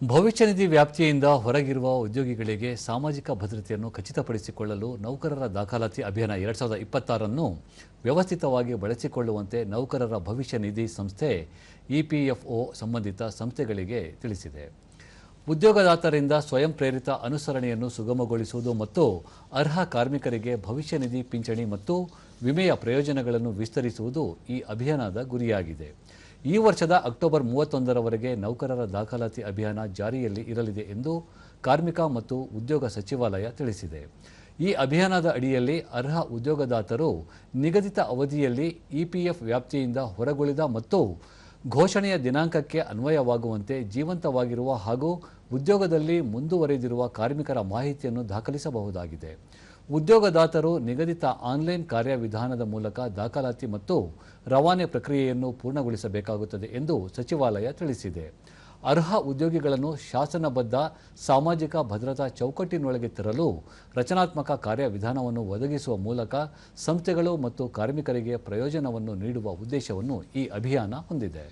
ಭವಿಷ್ಯ ನಿಧಿ ವ್ಯಾಪ್ತಿಯಿಂದ ಹೊರಗಿರುವ ಉದ್ಯೋಗಿಗಳಿಗೆ ಸಾಮಾಜಿಕ ಭದ್ರತೆಯನ್ನು ಖಚಿತಪಡಿಸಿಕೊಳ್ಳಲು ನೌಕರರ ದಾಖಲಾತಿ ಅಭಿಯಾನ 2026 ವ್ಯವಸ್ಥಿತವಾಗಿ ಬಳಸಿಕೊಳ್ಳುವಂತೆ ನೌಕರರ ಭವಿಷ್ಯ ನಿಧಿ ಸಂಸ್ಥೆ ಇಪಿಎಫ್ಒ ಸಂಬಂಧಿತ ಸಂಸ್ಥೆಗಳಿಗೆ ತಿಳಿಸಿದೆ. ಉದ್ಯೋಗದಾತರಿಂದ ಸ್ವಯಂ ಪ್ರೇರಿತ ಅನುಸರಣೆಯನ್ನು ಸುಗಮಗೊಳಿಸುವುದು ಮತ್ತು ಅರ್ಹ ಕಾರ್ಮಿಕರಿಗೆ ಭವಿಷ್ಯ ನಿಧಿ ಪಿಂಚಣಿ ಮತ್ತು ವಿಮೆಯ ಪ್ರಯೋಜನಗಳನ್ನು ವಿಸ್ತರಿಸುವುದು ಈ ಅಭಿಯಾನದ ಗುರಿಯಾಗಿದೆ. ಈ ವರ್ಷದ ಅಕ್ಟೋಬರ್ 31ರವರೆಗೆ ನೌಕರರ ದಾಖಲಾತಿ ಅಭಿಯಾನ ಜಾರಿಯಲ್ಲಿ ಇರಲಿದೆ ಎಂದು ಕಾರ್ಮಿಕ ಮತ್ತು ಉದ್ಯೋಗ ಸಚಿವಾಲಯ ತಿಳಿಸಿದೆ. ಈ ಅಭಿಯಾನದ ಅಡಿಯಲ್ಲಿ ಅರ್ಹ ಉದ್ಯೋಗದಾತರು ನಿಗದಿತ ಅವಧಿಯಲ್ಲಿ ಇಪಿಎಫ್ ವ್ಯಾಪ್ತಿಯಿಂದ ಹೊರಗುಳಿದ ಮತ್ತು ಘೋಷಣೆಯ ದಿನಾಂಕಕ್ಕೆ ಅನ್ವಯವಾಗುವಂತೆ ಜೀವಂತವಾಗಿರುವ ಹಾಗೂ ಉದ್ಯೋಗದಲ್ಲಿ ಮುಂದುವರೆದಿರುವ ಕಾರ್ಮಿಕರ ಮಾಹಿತಿಯನ್ನು ದಾಖಲಿಸಬಹುದಾಗಿದೆ. ಉದ್ಯೋಗದಾತರು ನಿಗದಿತ ಆನ್ಲೈನ್ ಕಾರ್ಯವಿಧಾನದ ಮೂಲಕ ದಾಖಲಾತಿ ಮತ್ತು ರವಾನೆ ಪ್ರಕ್ರಿಯೆಯನ್ನು ಪೂರ್ಣಗೊಳಿಸಬೇಕಾಗುತ್ತದೆ ಎಂದು ಸಚಿವಾಲಯ ತಿಳಿಸಿದೆ. ಅರ್ಹ ಉದ್ಯೋಗಿಗಳನ್ನು ಶಾಸನಬದ್ಧ ಸಾಮಾಜಿಕ ಭದ್ರತಾ ಚೌಕಟ್ಟಿನೊಳಗೆ ತರಲು ರಚನಾತ್ಮಕ ಕಾರ್ಯವಿಧಾನವನ್ನು ಒದಗಿಸುವ ಮೂಲಕ ಸಂಸ್ಥೆಗಳು ಮತ್ತು ಕಾರ್ಮಿಕರಿಗೆ ಪ್ರಯೋಜನವನ್ನು ನೀಡುವ ಉದ್ದೇಶವನ್ನು ಈ ಅಭಿಯಾನ ಹೊಂದಿದೆ.